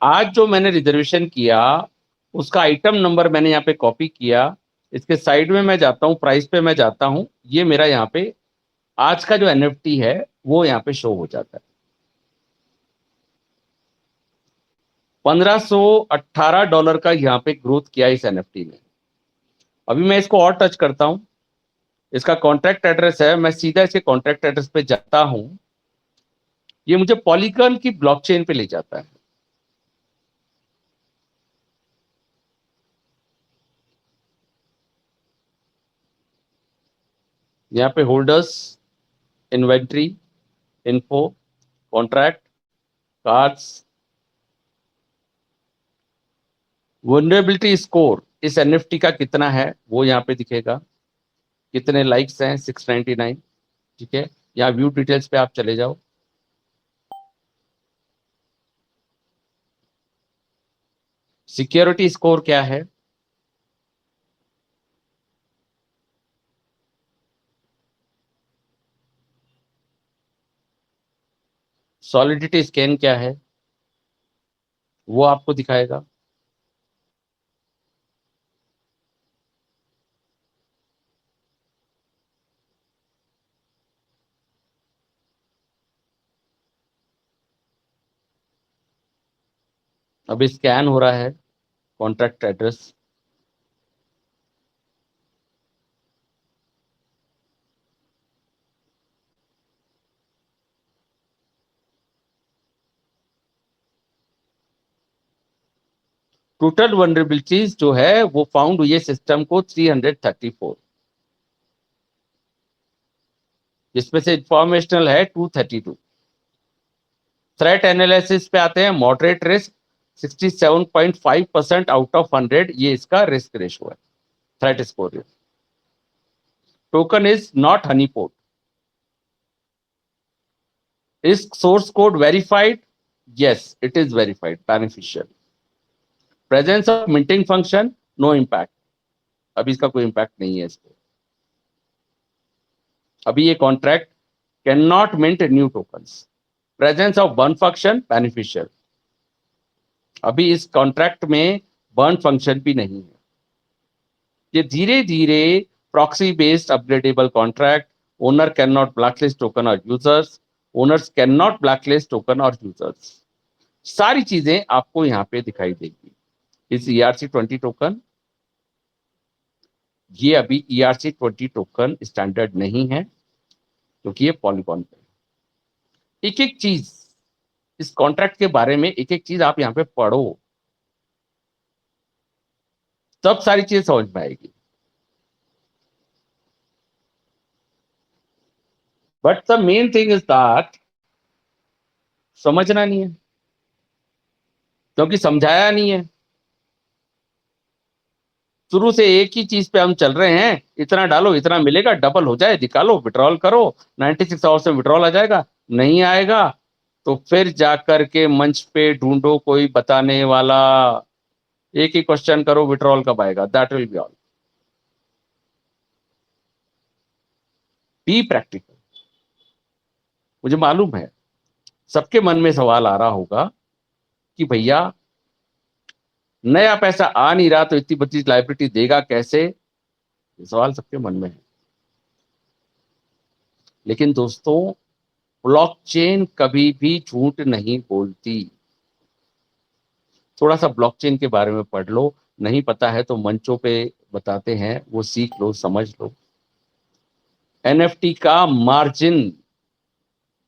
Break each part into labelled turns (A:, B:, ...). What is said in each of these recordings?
A: आज जो मैंने रिजर्वेशन किया उसका आइटम नंबर मैंने यहाँ पे कॉपी किया, इसके साइड में मैं जाता हूँ, प्राइस पे मैं जाता हूँ, ये मेरा यहाँ पे आज का जो एनएफटी है वो यहाँ पे शो हो जाता है। 1518 का यहाँ पे ग्रोथ किया इस एनएफटी ने। अभी मैं इसको और टच करता हूँ, इसका कॉन्ट्रैक्ट एड्रेस है, मैं सीधा इसके कॉन्ट्रैक्ट एड्रेस पे जाता हूँ, ये मुझे पॉलीगन की ब्लॉकचेन पे ले जाता है। यहाँ पे holders, inventory, info, contract, cards, vulnerability score इस एनएफटी का कितना है वो यहाँ पे दिखेगा, कितने लाइक्स हैं 699। ठीक है, यहाँ व्यू डिटेल्स पे आप चले जाओ। सिक्योरिटी स्कोर क्या है, सॉलिडिटी स्कैन क्या है वो आपको दिखाएगा। अभी स्कैन हो रहा है कॉन्ट्रैक्ट एड्रेस। टोटल वनरेबिलिटीज जो है वो फाउंड हुई है सिस्टम को 334, जिसमें से इंफॉर्मेशनल है 232। थ्रेट एनालिसिस पे आते हैं, मॉडरेट रिस्क 67.5% आउट ऑफ 100, ये इसका रिस्क रेशो है, threat score. Token is not honeypot. Is source code verified? Yes, it is verified, beneficial. Presence of minting function? No impact, अभी इसका कोई इम्पैक्ट नहीं है इस पर। अभी ये contract can not mint new tokens. Presence of burn function? Beneficial, अभी इस कॉन्ट्रैक्ट में बर्न फंक्शन भी नहीं है। ये धीरे धीरे proxy based upgradeable contract, owner can not blacklist token और users, owners can not blacklist token और यूजर्स, सारी चीजें आपको यहाँ पे दिखाई देगी। इस ERC-20 टोकन, ये अभी ERC-20 टोकन स्टैंडर्ड नहीं है क्योंकि ये पॉलीगॉन पे। एक एक चीज इस कॉन्ट्रैक्ट के बारे में, एक एक चीज आप यहाँ पे पढ़ो, तब सारी चीजें समझ में आएगी। But the main thing is that समझना नहीं है, क्योंकि समझाया नहीं है। शुरू से एक ही चीज पे हम चल रहे हैं, इतना डालो इतना मिलेगा, डबल हो जाए, निकालो, विड्रॉल करो, 96 आवर्स में विड्रॉल आ जाएगा। नहीं आएगा तो फिर जाकर के मंच पे ढूंढो कोई बताने वाला, एक ही क्वेश्चन करो, विड्रॉल कब आएगा, that will be all. Be practical. मुझे मालूम है सबके मन में सवाल आ रहा होगा कि भैया नया पैसा आ नहीं रहा तो इतनी बड़ी लाइबिलिटी देगा कैसे, ये सवाल सबके मन में है। लेकिन दोस्तों, ब्लॉकचेन कभी भी झूठ नहीं बोलती। थोड़ा सा ब्लॉकचेन के बारे में पढ़ लो, नहीं पता है तो मंचों पे बताते हैं, वो सीख लो, समझ लो। एनएफटी का margin,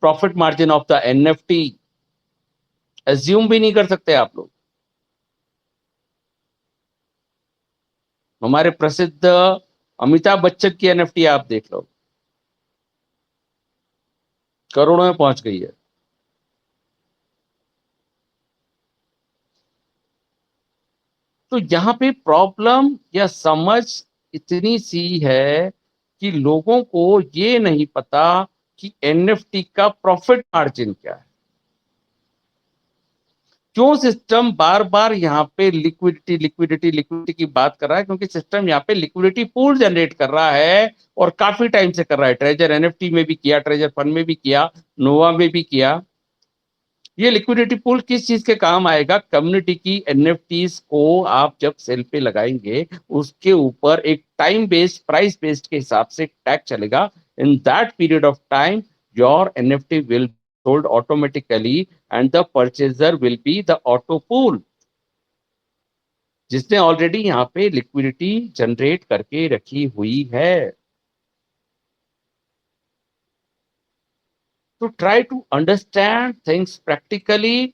A: profit margin of the NFT assume भी नहीं कर सकते आप लोग। हमारे प्रसिद्ध अमिताभ बच्चन की एनएफटी आप देख लो, करोड़ों में पहुंच गई है। तो यहां पे प्रॉब्लम या समझ इतनी सी है कि लोगों को ये नहीं पता कि एनएफटी का प्रॉफिट मार्जिन क्या है। क्यों सिस्टम बार बार यहाँ पे लिक्विडिटी लिक्विडिटी लिक्विडिटी की बात कर रहा है? क्योंकि सिस्टम यहाँ पे लिक्विडिटी पूल जनरेट कर रहा है और काफी टाइम से कर रहा है। ट्रेजर एनएफटी में भी किया, ट्रेजर फंड में भी किया, नोवा में भी किया। ये लिक्विडिटी पूल किस चीज के काम आएगा? कम्युनिटी की एनएफटीज को आप जब सेल पे लगाएंगे, उसके ऊपर एक टाइम बेस्ड प्राइस बेस्ड के हिसाब से टैग चलेगा. In that period of time your NFT will sold automatically and the purchaser will be the auto pool, जिसने ऑलरेडी यहाँ पे लिक्विडिटी जनरेट करके रखी हुई है. तो try to understand things practically.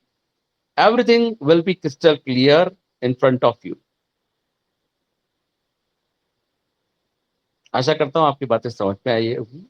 A: Everything will be crystal clear in front of you. आशा करता हूं आपकी बातें समझ में आई होगी.